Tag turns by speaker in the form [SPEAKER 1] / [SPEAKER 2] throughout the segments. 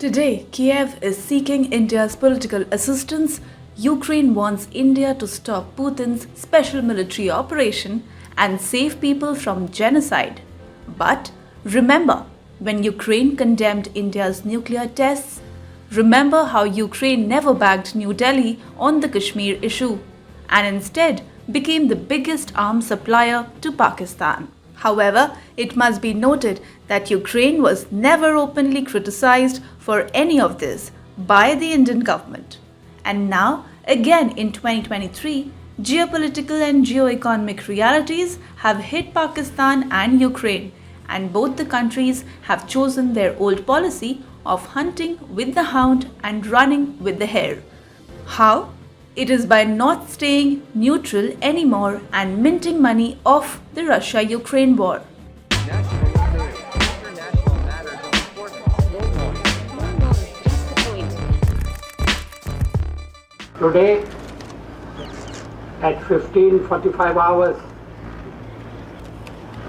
[SPEAKER 1] Today, Kyiv is seeking India's political assistance. Ukraine wants India to stop Putin's special military operation and save people from genocide. But remember, when Ukraine condemned India's nuclear tests, remember how Ukraine never backed New Delhi on the Kashmir issue and instead became the biggest arms supplier to Pakistan. However, it must be noted that Ukraine was never openly criticized for any of this by the Indian government. And now, again in 2023, geopolitical and geoeconomic realities have hit Pakistan and Ukraine, and both the countries have chosen their old policy of hunting with the hound and running with the hare. How? It is by not staying neutral anymore and minting money off the Russia-Ukraine war.
[SPEAKER 2] Today, at 15:45 hours,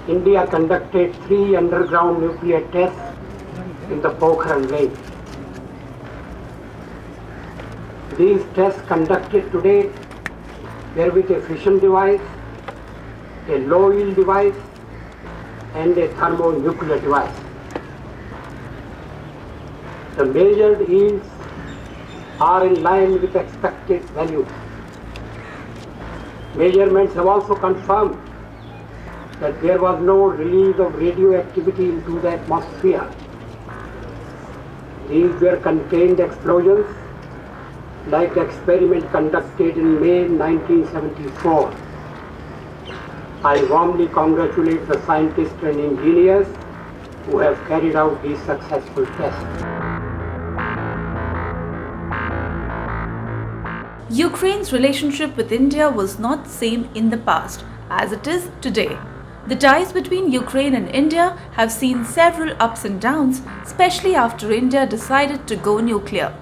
[SPEAKER 2] India conducted 3 underground nuclear tests in the Pokhran Lake. These tests conducted today were with a fission device, a low-yield device, and a thermonuclear device. The measured yields are in line with expected values. Measurements have also confirmed that there was no release of radioactivity into the atmosphere. These were contained explosions like the experiment conducted in May 1974. I warmly congratulate the scientists and engineers who have carried out these successful tests.
[SPEAKER 1] Ukraine's relationship with India was not the same in the past as it is today. The ties between Ukraine and India have seen several ups and downs, especially after India decided to go nuclear.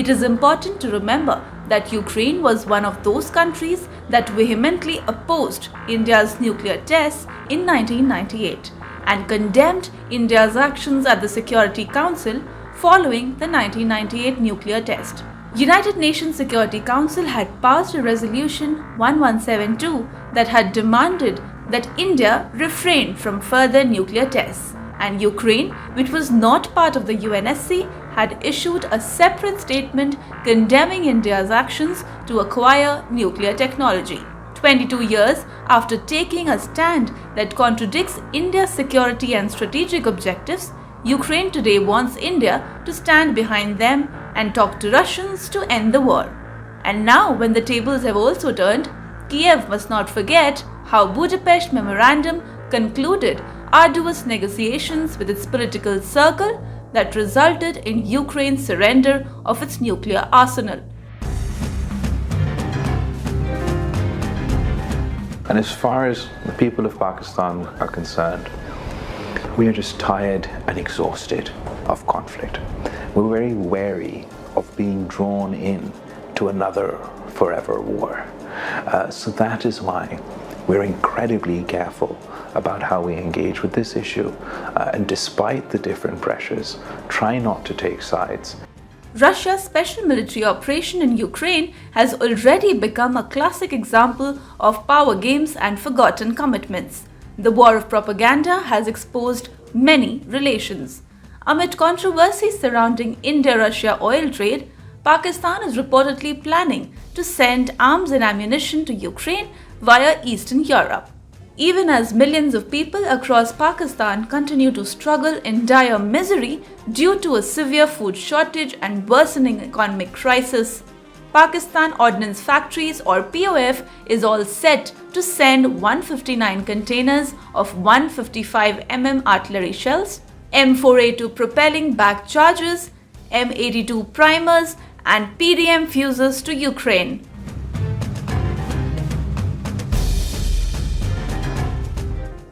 [SPEAKER 1] It is important to remember that Ukraine was one of those countries that vehemently opposed India's nuclear tests in 1998 and condemned India's actions at the Security Council following the 1998 nuclear test. United Nations Security Council had passed a resolution 1172 that had demanded that India refrain from further nuclear tests, and Ukraine, which was not part of the UNSC, had issued a separate statement condemning India's actions to acquire nuclear technology. 22 years after taking a stand that contradicts India's security and strategic objectives, Ukraine today wants India to stand behind them and talk to Russians to end the war. And now, when the tables have also turned, Kyiv must not forget how Budapest Memorandum concluded arduous negotiations with its political circle that resulted in Ukraine's surrender of its nuclear arsenal.
[SPEAKER 3] And as far as the people of Pakistan are concerned, we are just tired and exhausted of conflict. We're very wary of being drawn in to another forever war. So that is why we're incredibly careful about how we engage with this issue, and despite the different pressures, try not to take sides.
[SPEAKER 1] Russia's special military operation in Ukraine has already become a classic example of power games and forgotten commitments. The war of propaganda has exposed many relations. Amid controversies surrounding India-Russia oil trade, Pakistan is reportedly planning to send arms and ammunition to Ukraine via Eastern Europe. Even as millions of people across Pakistan continue to struggle in dire misery due to a severe food shortage and worsening economic crisis, Pakistan Ordnance Factories or POF is all set to send 159 containers of 155 mm artillery shells, M4A2 propelling back charges, M82 primers and PDM fuses to Ukraine.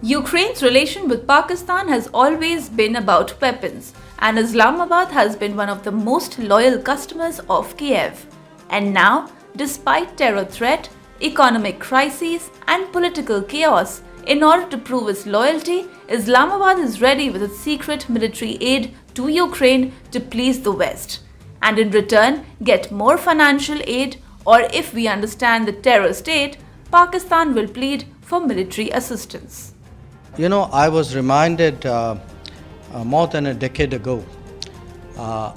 [SPEAKER 1] Ukraine's relation with Pakistan has always been about weapons, and Islamabad has been one of the most loyal customers of Kyiv. And now, despite terror threat, economic crises and political chaos, In order to prove its loyalty, Islamabad is ready with its secret military aid to Ukraine to please the West, and in return get more financial aid, or if we understand the terror state, Pakistan will plead for military assistance.
[SPEAKER 4] You know, I was reminded more than a decade ago,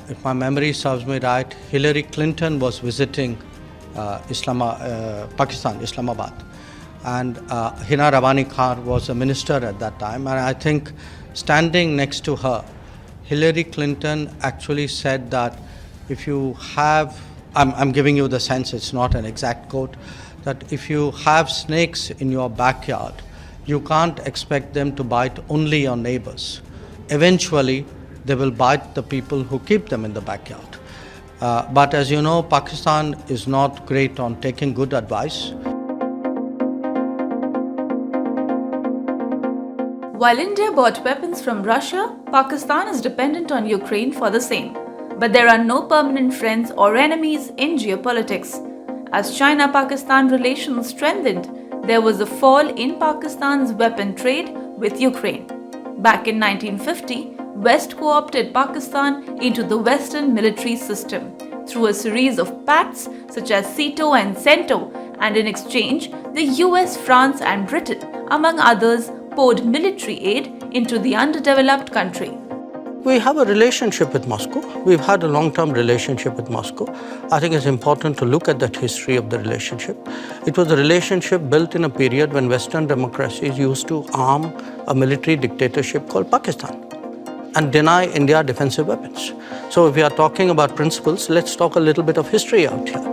[SPEAKER 4] if my memory serves me right, Hillary Clinton was visiting Pakistan, Islamabad, and Hina Rawani Khan was a minister at that time, and I think standing next to her, Hillary Clinton actually said that if you have, I'm giving you the sense, it's not an exact quote, that if you have snakes in your backyard, you can't expect them to bite only your neighbors. Eventually, they will bite the people who keep them in the backyard. But as you know, Pakistan is not great on taking good advice.
[SPEAKER 1] While India bought weapons from Russia, Pakistan is dependent on Ukraine for the same. But there are no permanent friends or enemies in geopolitics. As China-Pakistan relations strengthened, there was a fall in Pakistan's weapon trade with Ukraine. Back in 1950, West co-opted Pakistan into the Western military system through a series of pacts such as SEATO and CENTO, and in exchange, the US, France and Britain, among others, poured military aid into the underdeveloped country.
[SPEAKER 4] We have a relationship with Moscow. We've had a long-term relationship with Moscow. I think it's important to look at that history of the relationship. It was a relationship built in a period when Western democracies used to arm a military dictatorship called Pakistan and deny India defensive weapons. So if we are talking about principles, let's talk a little bit of history out here.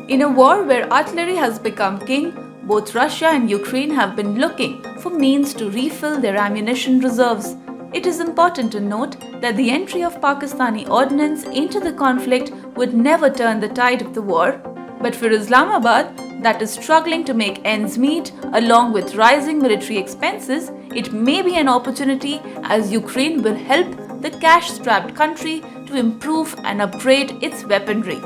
[SPEAKER 1] In a war where artillery has become king, both Russia and Ukraine have been looking for means to refill their ammunition reserves. It is important to note that the entry of Pakistani ordnance into the conflict would never turn the tide of the war. But for Islamabad, that is struggling to make ends meet along with rising military expenses, it may be an opportunity as Ukraine will help the cash-strapped country to improve and upgrade its weaponry.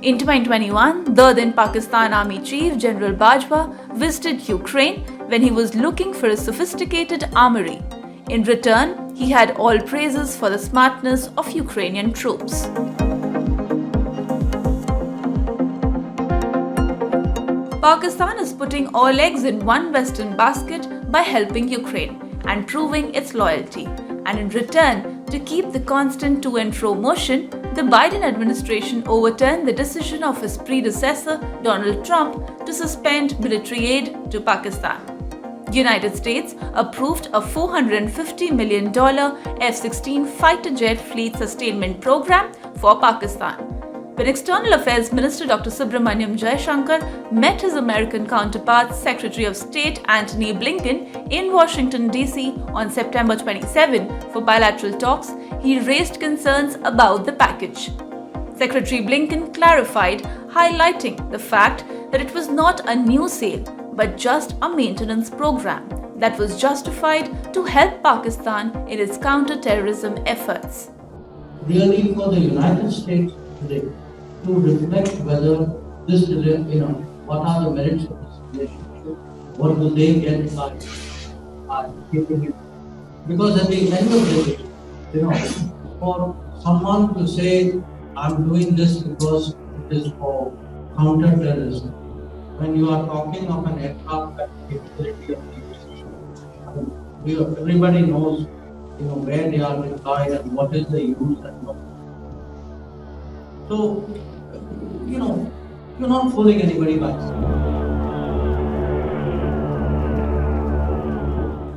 [SPEAKER 1] In 2021, the then Pakistan Army Chief General Bajwa visited Ukraine when he was looking for a sophisticated armory. In return, he had all praises for the smartness of Ukrainian troops. Pakistan is putting all eggs in one Western basket by helping Ukraine and proving its loyalty. And in return, to keep the constant to and fro motion, the Biden administration overturned the decision of his predecessor, Donald Trump, to suspend military aid to Pakistan. The United States approved a $450 million F-16 fighter jet fleet sustainment program for Pakistan. When External Affairs Minister Dr. Subramaniam Jaishankar met his American counterpart, Secretary of State Antony Blinken, in Washington, D.C. on September 27 for bilateral talks, he raised concerns about the package. Secretary Blinken clarified, highlighting the fact that it was not a new sale, but just a maintenance program that was justified to help Pakistan in its counter-terrorism efforts.
[SPEAKER 5] Really, for the United States today to reflect whether this, what are the merits of this relationship, what do they get by keeping it? Because at the end of the day, for someone to say, I'm doing this because it is for counter-terrorism, when you are talking of an aircraft capability of the everybody knows, where they are deployed and what is the use and what. So, you're not fooling anybody by this.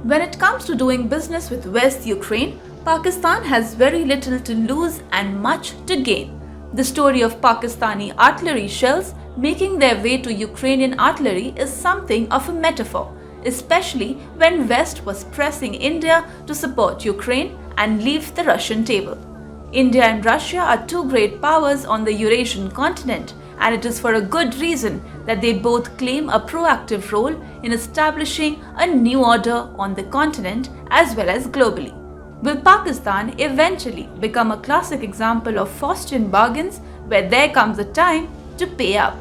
[SPEAKER 1] When it comes to doing business with West Ukraine, Pakistan has very little to lose and much to gain. The story of Pakistani artillery shells making their way to Ukrainian artillery is something of a metaphor, especially when West was pressing India to support Ukraine and leave the Russian table. India and Russia are two great powers on the Eurasian continent, and it is for a good reason that they both claim a proactive role in establishing a new order on the continent as well as globally. Will Pakistan eventually become a classic example of Faustian bargains where there comes a time to pay up?